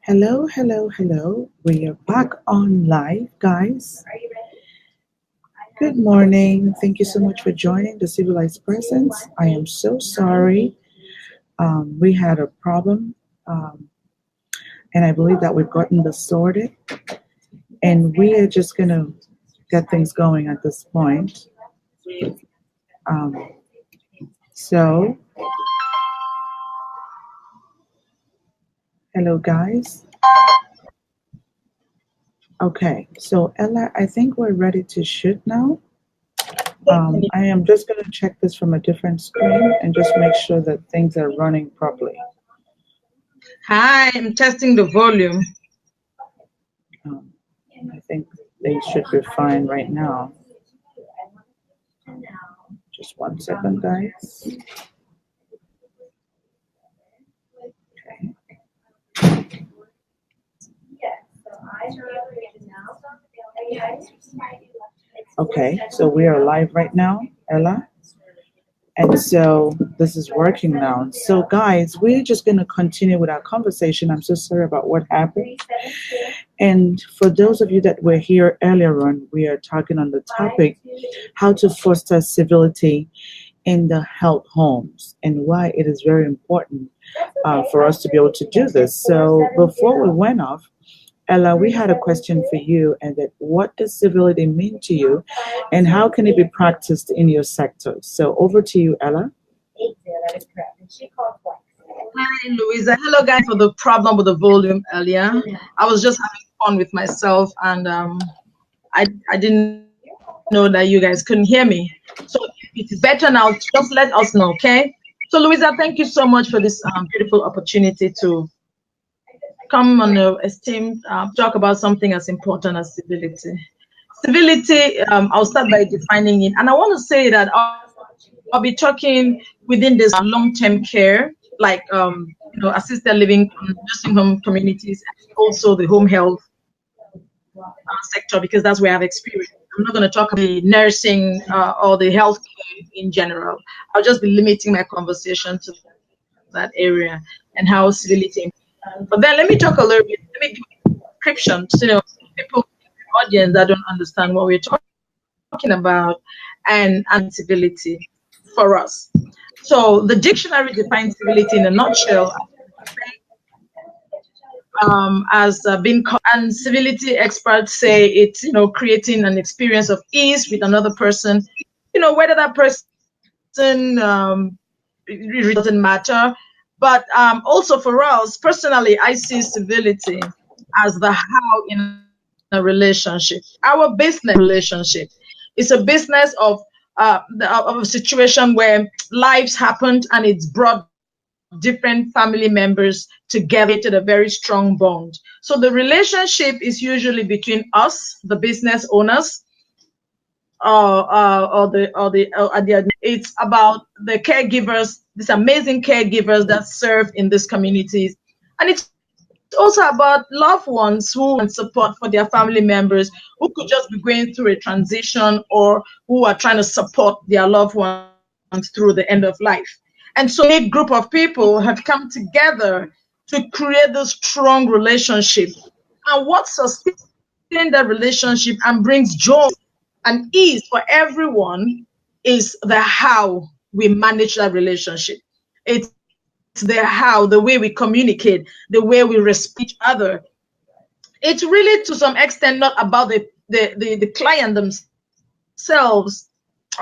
Hello, hello, hello. We are back on live, guys. Good morning. Thank you so much for joining the Civilized Presence. I am so sorry. We had a problem, um, and I believe that we've gotten this sorted. And we are just going to get things going at this point. Um, so, hello, guys. Okay, so Ella, I think we're ready to shoot now. I am just going to check this from a different screen and just make sure that things are running properly. Hi, I'm testing the volume. Um, I think they should be fine right now. Just 1 second, guys. Okay, so we are live right now, Ella. And so this is working now. So, guys, we're just going to continue with our conversation. I'm so sorry about what happened. And for those of you that were here earlier on, we are talking on the topic how to foster civility in the health homes and why it is very important for us to be able to do this. So, before we went off, Ella, we had a question for you, and that what does civility mean to you, and how can it be practiced in your sector? So over to you, Ella. Hi, Louisa. Hello, guys, for the problem with the volume earlier. I was just having fun with myself, and I didn't know that you guys couldn't hear me. So if it's better now, just let us know, okay? So, Louisa, thank you so much for this beautiful opportunity to come on a esteemed talk about something as important as civility. Civility, I'll start by defining it, and I want to say that I'll be talking within this long-term care, like assisted living, nursing home communities, and also the home health sector, because that's where I've experienced. I'm not going to talk about the nursing or the healthcare in general. I'll just be limiting my conversation to that area and how civility. But then let me talk a little bit. Let me give a description, people in the audience that don't understand what we're talking about and civility for us. So the dictionary defines civility in a nutshell as being, and civility experts say it's creating an experience of ease with another person, whether that person it really doesn't matter. But also for us personally, I see civility as the how in a relationship. Our business relationship is a business of a situation where lives happened and it's brought different family members together to a very strong bond. So the relationship is usually between us, the business owners, it's about the caregivers, these amazing caregivers that serve in these communities, and it's also about loved ones who want support for their family members who could just be going through a transition or who are trying to support their loved ones through the end of life. And so a group of people have come together to create this strong relationship. And what sustains that relationship and brings joy and ease for everyone is the how we manage that relationship. It's the how, the way we communicate, the way we respect each other. It's really to some extent not about the client themselves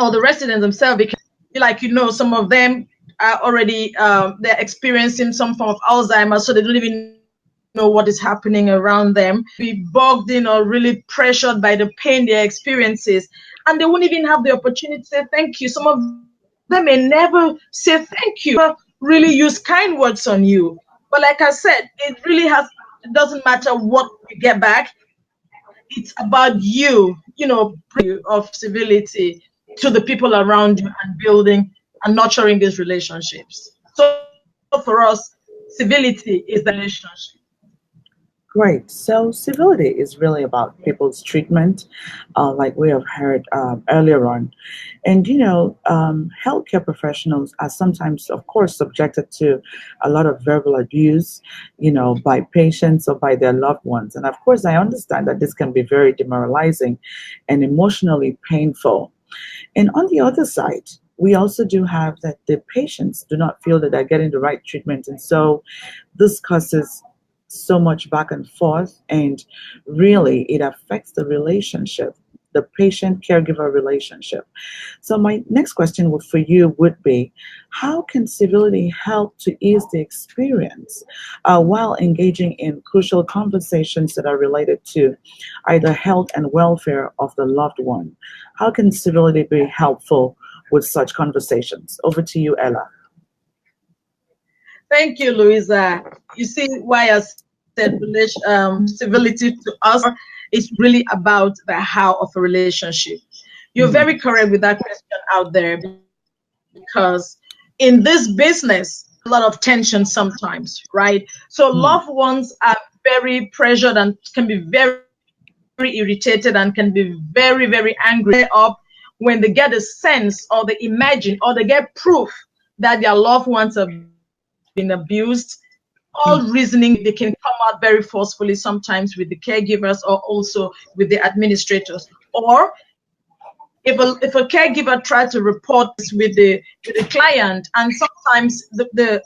or the residents themselves, because some of them are already they're experiencing some form of Alzheimer's, so they don't even know what is happening around them, be bogged in or really pressured by the pain they're experiencing, and they won't even have the opportunity to say thank you. Some of them may never say thank you, really use kind words on you. But like I said, it doesn't matter what you get back. It's about you, of civility to the people around you and building and nurturing these relationships. So for us, civility is the relationship. Right. So civility is really about people's treatment, like we have heard earlier on. And, healthcare professionals are sometimes, of course, subjected to a lot of verbal abuse, by patients or by their loved ones. And of course, I understand that this can be very demoralizing and emotionally painful. And on the other side, we also do have that the patients do not feel that they're getting the right treatment. And so this causes so much back and forth, and really it affects the relationship, the patient caregiver relationship. So my next question for you would be, how can civility help to ease the experience while engaging in crucial conversations that are related to either health and welfare of the loved one? How can civility be helpful with such conversations? Over to you, Ella. Thank you, Louisa. You see why I said civility to us is really about the how of a relationship. You're Mhm. very correct with that question out there because in this business, a lot of tension sometimes, right? So loved Mm. ones are very pressured and can be very irritated and can be very angry up when they get a sense or they imagine or they get proof that their loved ones have been abused. All reasoning, they can come out very forcefully sometimes with the caregivers or also with the administrators. Or if a caregiver tries to report this with the client, and sometimes the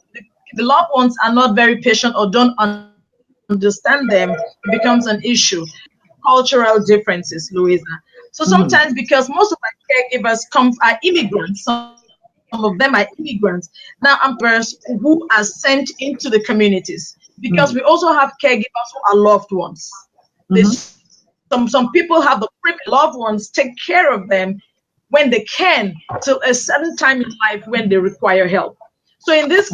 loved ones are not very patient or don't understand them, it becomes an issue. Cultural differences, Louisa. So sometimes Mhm. because most of my caregivers are immigrants, some of them are immigrants. Now I'm caregivers who are sent into the communities because we also Mm. have caregivers who are loved ones. There's Mhm. some people have the privilege loved ones take care of them when they can till a certain time in life when they require help. So in this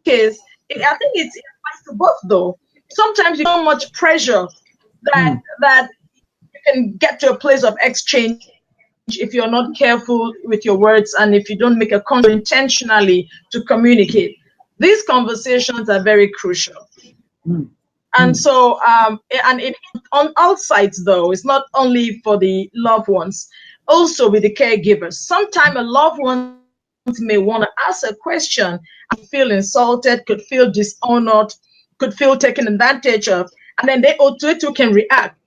case, Right. I think it applies to both though. Sometimes you so much pressure Mm. that you can get to a place of exchange if you're not careful with your words and if you don't make a conscious intentionally to communicate. These conversations are very crucial. Mm. And Mm. so, and it on all sides though, it's not only for the loved ones, also with the caregivers. Sometimes a loved ones may want to ask a question and feel insulted, could feel dishonored, could feel taken advantage of, and then they too can react,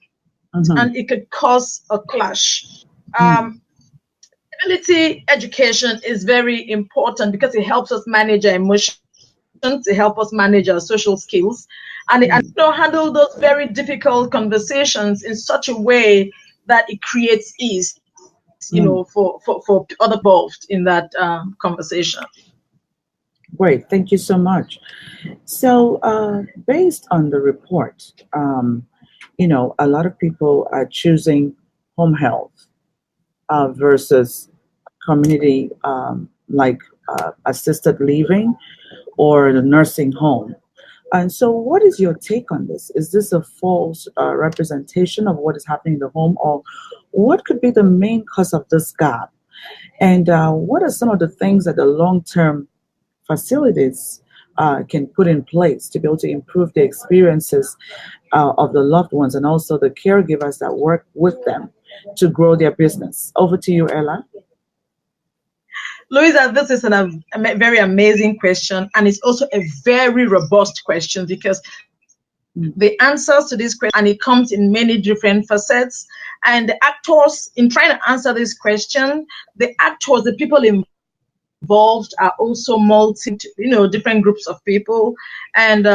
and Mhm. it could cause a clash. Mm. Um, Ability education is very important because it helps us manage our emotions, it helps us manage our social skills, and Mm. handle those very difficult conversations in such a way that it creates ease, Mm. for other involved in that conversation. Great. Thank you so much. So, based on the report, a lot of people are choosing home health versus community, like assisted living or the nursing home. And so, what is your take on this? Is this a false representation of what is happening in the home, or what could be the main cause of this gap? And what are some of the things that the long term facilities can put in place to be able to improve the experiences of the loved ones and also the caregivers that work with them to grow their business? Over to you, Ella. Louisa, this is very amazing question, and it's also a very robust question because the Mm. answers to this question, and it comes in many different facets. And the actors, in trying to answer this question, the actors, the people involved are also different groups of people. And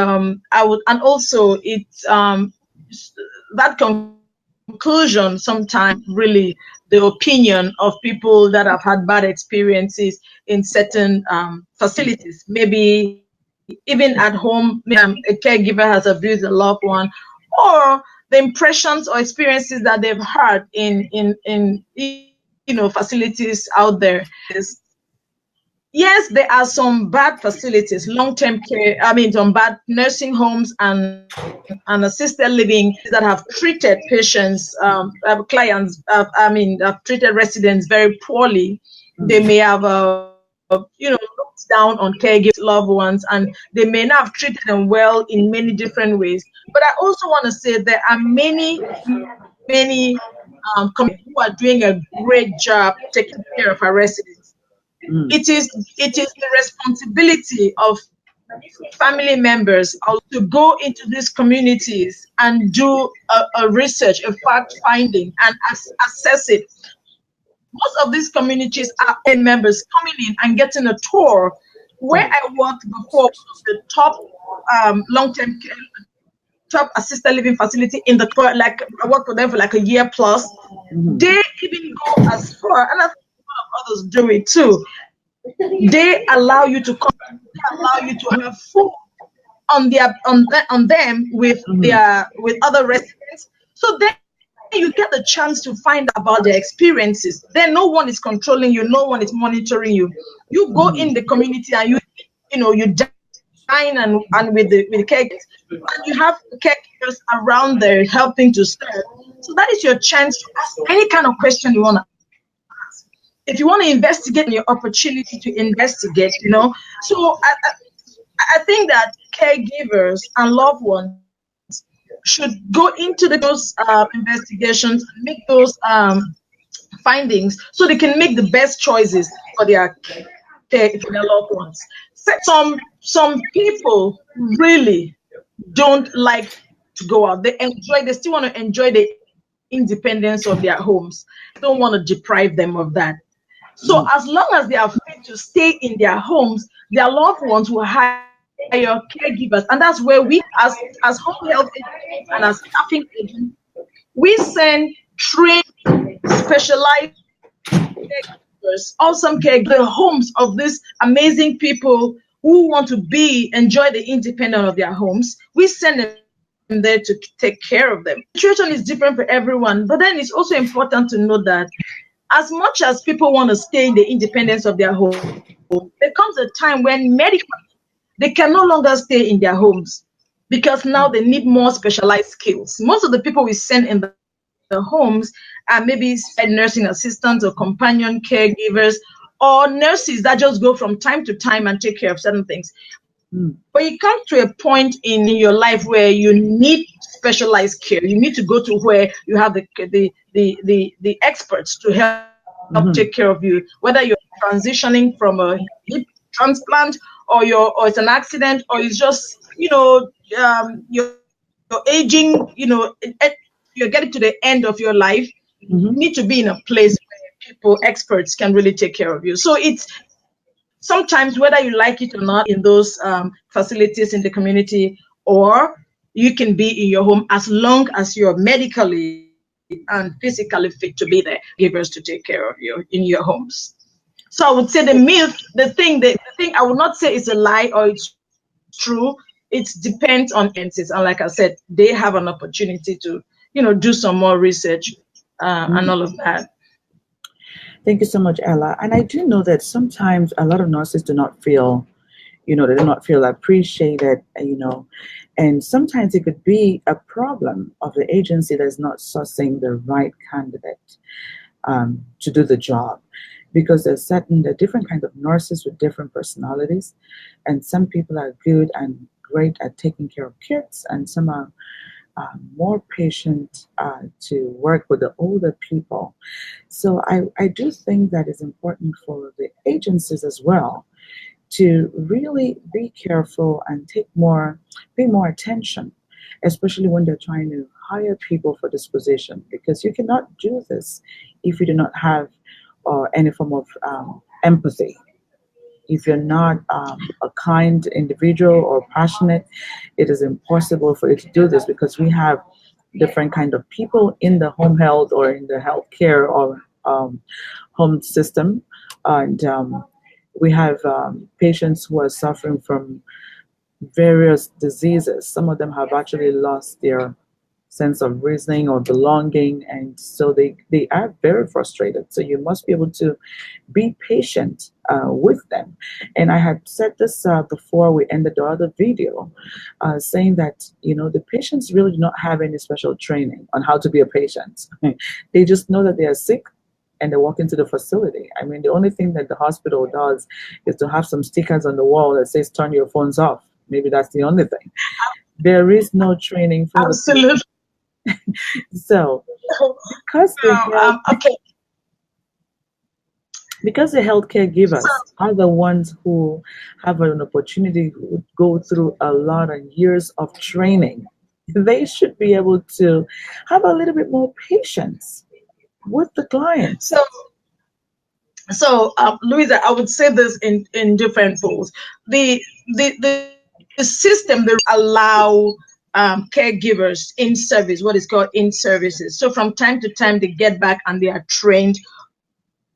also that conclusion sometimes really the opinion of people that have had bad experiences in certain facilities. Maybe even at home, a caregiver has abused a loved one, or the impressions or experiences that they've had in facilities out there. Yes, there are some bad facilities, long-term care, I mean, some bad nursing homes and assisted living that have treated patients, clients, have treated residents very poorly. They Mm. may have, down on caregivers, loved ones, and they may not have treated them well in many different ways. But I also want to say there are many companies who are doing a great job taking care of our residents. Mm. It is the responsibility of family members also to go into these communities and do a research, a fact finding, and assess it. Most of these communities are members coming in and getting a tour. Where I worked before, one of the top long-term care, top assisted living facility in the for like I worked for them for like a year plus. Mhm. They even go as far, and I think a lot of others do it too. They allow you to come, they allow you to have food on them Mhm. with other residents. So then you get the chance to find out about their experiences. Then no one is controlling you, no one is monitoring you. You go Mhm. in the community and you dine and with the caregivers, and you have caregivers around there helping to serve. So that is your chance to ask any kind of question you want to ask. If you want to investigate, your opportunity to investigate. So I think that caregivers and loved ones should go into those investigations and make those findings so they can make the best choices for their loved ones. Some people really don't like to go out. They still want to enjoy the independence of their homes. They don't want to deprive them of that. So Mhm. as long as they are free to stay in their homes, their loved ones will hire caregivers, and that's where we, as home health agents and as staffing agents, we send trained, specialized caregivers, awesome caregivers, the homes of these amazing people who want to enjoy the independence of their homes. We send them there to take care of them. Situation is different for everyone, but then it's also important to know that as much as people want to stay in the independence of their home, there comes a time when medically they can no longer stay in their homes because now they need more specialized skills. Most of the people we send in the homes are maybe nursing assistants or companion caregivers or nurses that just go from time to time and take care of certain things. But you come to a point in your life where you need specialized care. You need to go to where you have the experts to help take care of you, Mhm. whether you're transitioning from a hip transplant or it's an accident or it's just you're aging, you're getting to the end of your life. You need to be in a Mhm. place where experts can really take care of you. So it's sometimes, whether you like it or not, in those facilities in the community, or you can be in your home as long as you're medically and physically fit to be there, givers to take care of you in your homes. So I would say the thing I would not say is a lie or it's true. It depends on experiences, and like I said, they have an opportunity to do some more research and all of Mhm. that. Thank you so much, Ella. And I do know that sometimes a lot of nurses do not feel, they do not feel appreciated, and sometimes it could be a problem of the agency that's not sourcing the right candidate to do the job. Because there are different kinds of nurses with different personalities, and some people are good and great at taking care of kids, and some are more patient to work with the older people. So I do think that it's important for the agencies as well to really be careful and pay more attention, especially when they're trying to hire people for this position, because you cannot do this if you do not have any form of empathy. If you're not a kind individual or passionate, it is impossible for you to do this, because we have different kind of people in the home health or in the healthcare or home system, and we have patients who are suffering from various diseases. Some of them have actually lost their sense of reasoning or belonging, and so they are very frustrated. So you must be able to be patient with them. And I had said this before we ended the other video, saying that the patients really do not have any special training on how to be a patient. They just know that they are sick, and they walk into the facility. I mean, the only thing that the hospital does is to have some stickers on the wall that says "Turn your phones off." Maybe that's the only thing. There is no training for the people. Absolutely. So because the health Okay. because the healthcare So, givers are the ones who have an opportunity to go through a lot of years of training, they should be able to have a little bit more patience with the clients. so, Louisa, I would say this in different folds. The system they allow caregivers in service, what is called in services. So from time to time, they get back and they are trained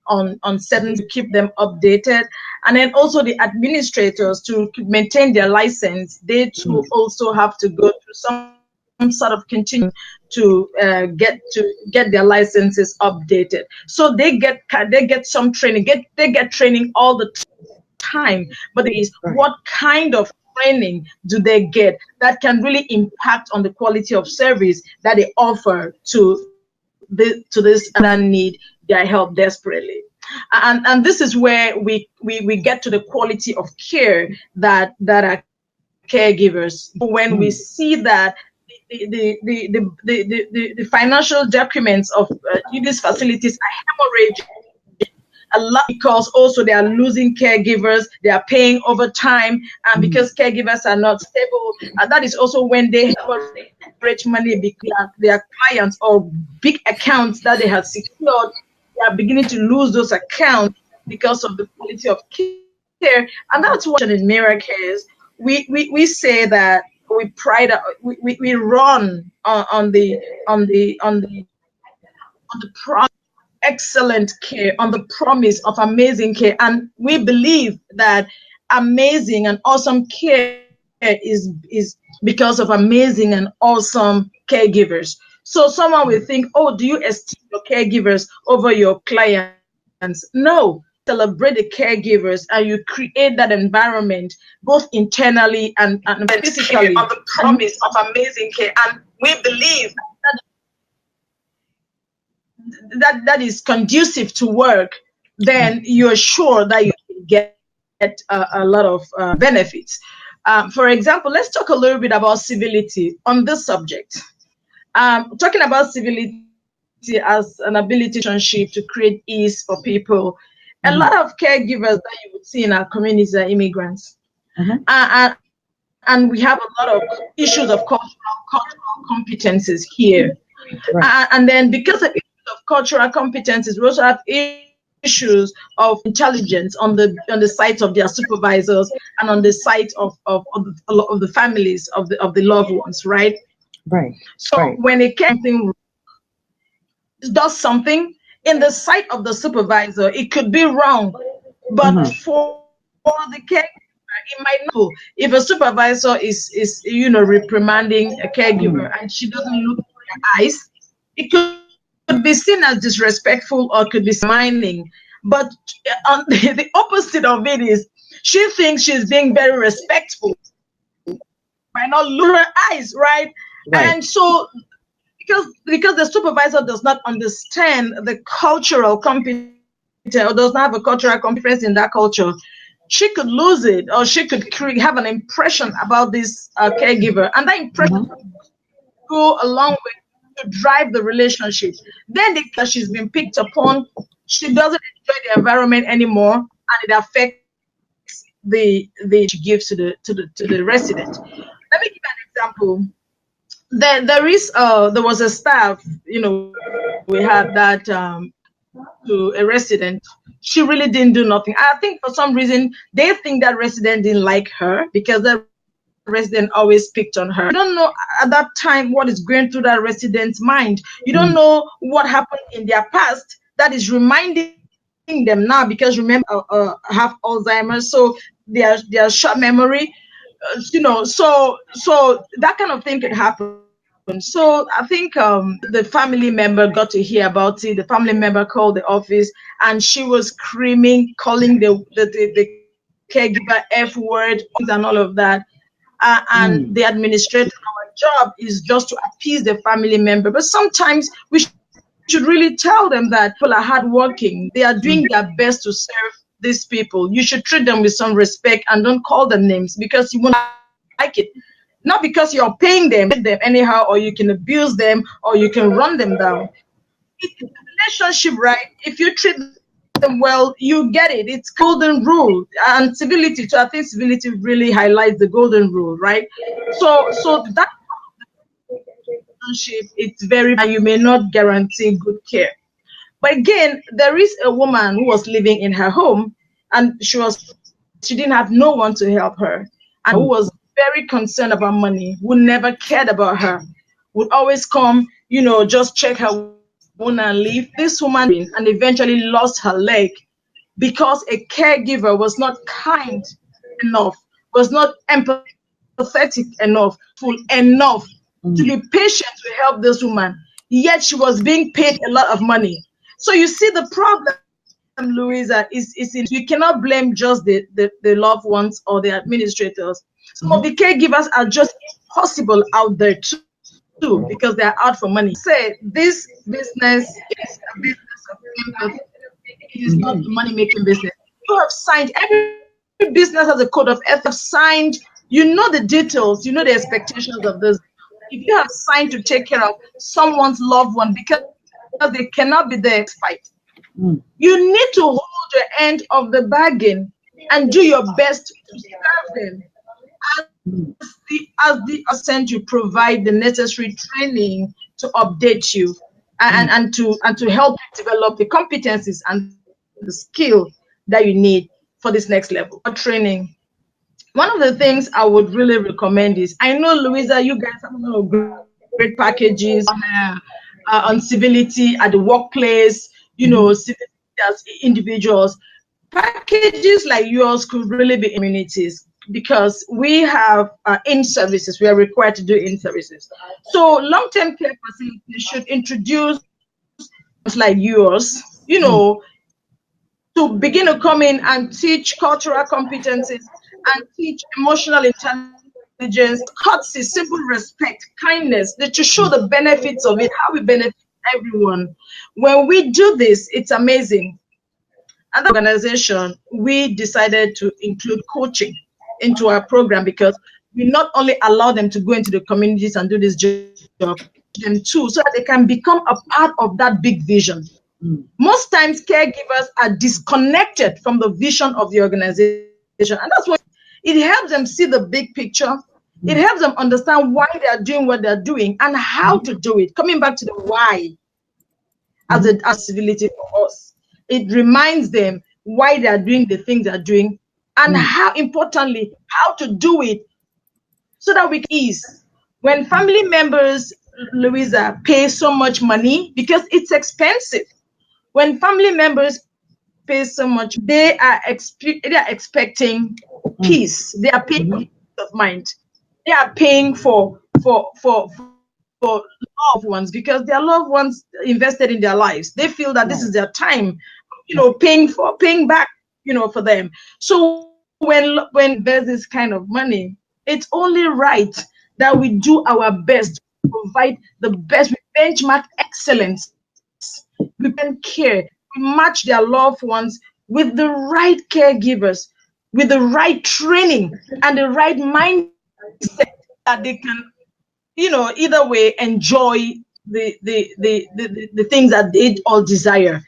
on certain to keep them updated, and then also the administrators to maintain their license. They too Mm, also have to go through some sort of continuing to get their licenses updated. So they get some training. They get training all the time. But the question is, right. what kind of training do they get that can really impact on the quality of service that they offer to this that need their help desperately? And this is where we get to the quality of care that are caregivers. When we Mm, see that the financial documents of these facilities are hemorrhaging a lot, because also they are losing caregivers, they are paying overtime, and mm, because caregivers are not stable, and that is also when they hemorrhage money because their clients or big accounts that they have secured, they are beginning to lose those accounts because of the quality of care. And that's what in Miracles we say that we pride we run on the excellent care, on the promise of amazing care. And we believe that amazing and awesome care is because of amazing and awesome caregivers. So someone will think, oh, do you esteem your caregivers over your clients? No. Celebrate the caregivers and you create that environment both internally and Care physically, on the and promise of amazing care. And we believe that is conducive to work, then you're sure that you can get a lot of benefits. For example, let's talk a little bit about civility on this subject. Talking about civility as an ability relationship to create ease for people. A lot mhm, of caregivers that you would see in our communities are immigrants. mhm. And we have a lot of issues of cultural competences here. Right. And then because of issues of cultural competencies, we also have issues of intelligence on the side of their supervisors and on the side of the families of the loved ones, right? Right. So Right. when it can does something in the sight of the supervisor, it could be wrong, but Mhm, for the caregiver, it might not be. If a supervisor is reprimanding a caregiver mhm, and she doesn't look in their eyes, it could be seen as disrespectful or could be seen as undermining. But the opposite of it is she thinks she's being very respectful by not looking in her eyes, right? right. And so because the supervisor does not understand the cultural competence or does not have a cultural competence in that culture, she could lose it, or she could have an impression about this caregiver, and that impression Mhm, go a long way to drive the relationship. Then the she's been picked upon, she doesn't enjoy the environment anymore, and it affects the she gives to the resident. Let me give you an example. There was a staff, we had that to a resident. She really didn't do nothing. I think for some reason they think that resident didn't like her because the resident always picked on her. You don't know at that time what is going through that resident's mind. You don't mm, know what happened in their past that is reminding them now, because remember, have Alzheimer's, so their short memory, so that kind of thing could happen. So I think the family member got to hear about it. The family member called the office and she was screaming, calling the caregiver F word, and all of that. And the mm, administrator, our job is just to appease the family member. But sometimes we should also should really tell them that people are hardworking. They are doing their best to serve these people. You should treat them with some respect and don't call them names because you won't like it. Not because you're paying them anyhow, or you can abuse them, or you can run them down. It's a relationship, right? If you treat them well, you get it. It's golden rule and civility. So I think civility really highlights the golden rule, right? So that relationship, it's very, you may not guarantee good care. But again, there is a woman who was living in her home, and she didn't have no one to help her, and who was very concerned about money, who never cared about her, would always come, just check her wound and leave. This woman and eventually lost her leg because a caregiver was not kind enough, was not empathetic enough, full enough to be patient to help this woman. Yet she was being paid a lot of money. So you see the problem, Louisa, is in, you cannot blame just the loved ones or the administrators. Some of the caregivers are just impossible out there too because they're out for money. Say this business is a business of empathy. It is not a money-making business. You have signed, every business has a code of ethics. Signed, you know the details, you know the expectations of this. If you have signed to take care of someone's loved one because they cannot be there to fight, you need to hold your end of the bargain and do your best to serve them. As the assent, you provide the necessary training to update you and to help you develop the competencies and the skill that you need for this next level of training. One of the things I would really recommend is, I know, Louisa, you guys have a lot of great packages on civility at the workplace, civility as individuals. Packages like yours could really be communities because we have in-services. We are required to do in-services. So long-term care facilities should introduce like yours, to begin to come in and teach cultural competencies and teach emotional intelligence, courtesy, simple respect, kindness, that to show the benefits of it, how we benefit everyone. When we do this, it's amazing. And the organization, we decided to include coaching into our program because we not only allow them to go into the communities and do this job, them too, so that they can become a part of that big vision. Most times, caregivers are disconnected from the vision of the organization, and that's why it helps them see the big picture. It helps them understand why they are doing what they're doing and how to do it. Coming back to the why as civility for us, it reminds them why they are doing the things they're doing and how importantly, how to do it so that we can ease. When family members, Louisa, pay so much money because it's expensive. When family members pay so much, they are expecting peace. They are paying for peace of mind. They are paying for loved ones because their loved ones invested in their lives. They feel that this is their time, paying back, for them. So when there's this kind of money, it's only right that we do our best to provide the best. We benchmark excellence. We can care. We match their loved ones with the right caregivers, with the right training and the right mindset that they can, either way enjoy the things that they all desire.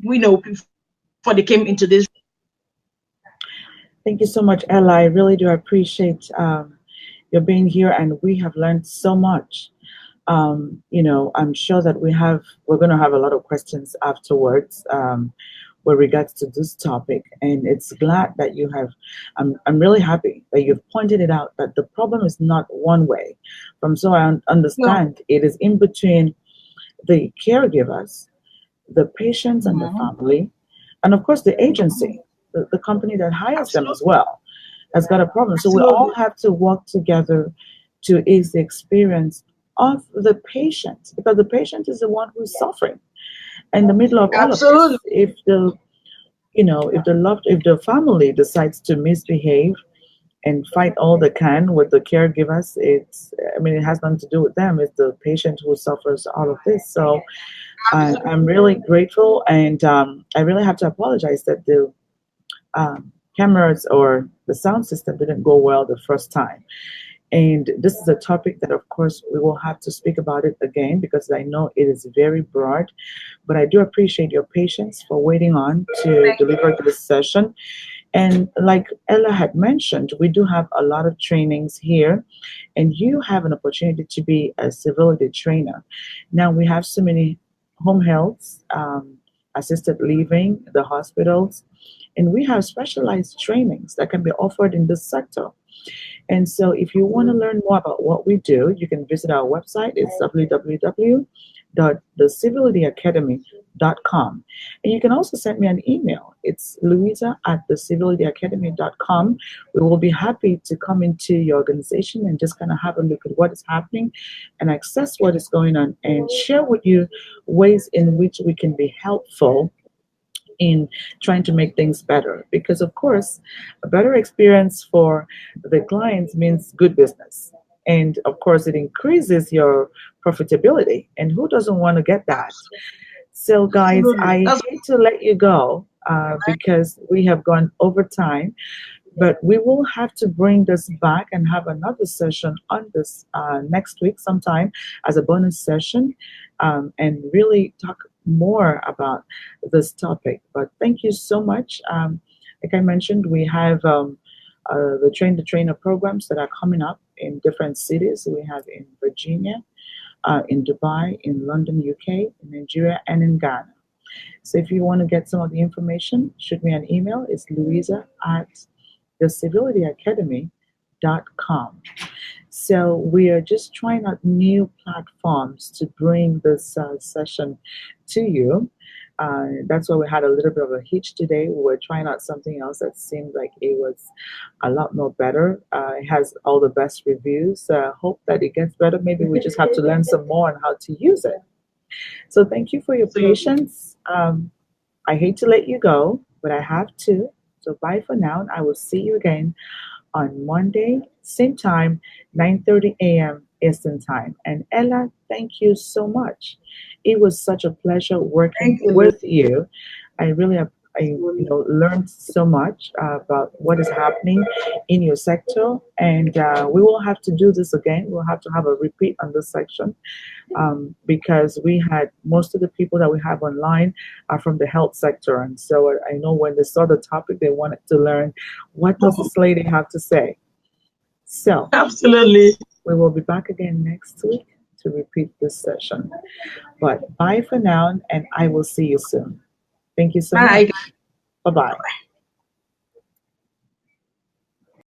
Before they came into this. Thank you so much, Ella. I really do appreciate your being here, and we have learned so much. I'm sure that we're going to have a lot of questions afterwards with regards to this topic, and it's glad that you have. I'm really happy that you've pointed it out that the problem is not one way. From so I understand, it is in between the caregivers, the patients, and the family, and of course the agency, the company that hires them as well, has got a problem. So we all have to work together to ease the experience of the patient, because the patient is the one who's suffering in the middle of all of this. If the family decides to misbehave and fight all they can with the caregivers, it has nothing to do with them. It's the patient who suffers all of this. So I'm really grateful, and I really have to apologize that the cameras or the sound system didn't go well the first time. And this is a topic that, of course, we will have to speak about it again because I know it is very broad. But I do appreciate your patience for waiting on to deliver this session. And like Ella had mentioned, we do have a lot of trainings here, and you have an opportunity to be a civility trainer. Now, we have so many home health, assisted living, the hospitals, and we have specialized trainings that can be offered in this sector. And so, if you want to learn more about what we do, you can visit our website. It's www.thecivilityacademy.com. And you can also send me an email. It's louisa@thecivilityacademy.com. We will be happy to come into your organization and just kind of have a look at what is happening and access what is going on and share with you ways in which we can be helpful in trying to make things better. Because, of course, a better experience for the clients means good business. And of course, it increases your profitability. And who doesn't want to get that? So, guys, Absolutely. I That's hate to let you go because we have gone over time. But we will have to bring this back and have another session on this next week sometime as a bonus session and really talk more about this topic. But thank you so much. Like I mentioned, we have the Train the Trainer programs that are coming up in different cities. We have in Virginia, in Dubai, in London, UK, in Nigeria, and in Ghana. So if you want to get some of the information, shoot me an email. It's Louisa at thecivilityacademy.com. So we are just trying out new platforms to bring this session to you. That's why we had a little bit of a hitch today. We were trying out something else that seemed like it was a lot more better. It has all the best reviews. Hope that it gets better. Maybe we just have to learn some more on how to use it. So thank you for your absolutely. patience. I hate to let you go, but I have to. So bye for now, and I will see you again on Monday, same time, 9:30 a.m. Eastern Time. And Ella, thank you so much. It was such a pleasure working Thank you, Lou. with you. I really have, learned so much about what is happening in your sector, and we will have to do this again. We'll have to have a repeat on this section because we had most of the people that we have online are from the health sector, and so I know when they saw the topic, they wanted to learn what does this lady have to say. So Absolutely. we will be back again next week to repeat this session. But bye for now, and I will see you soon. Thank you so Bye. much. Bye bye.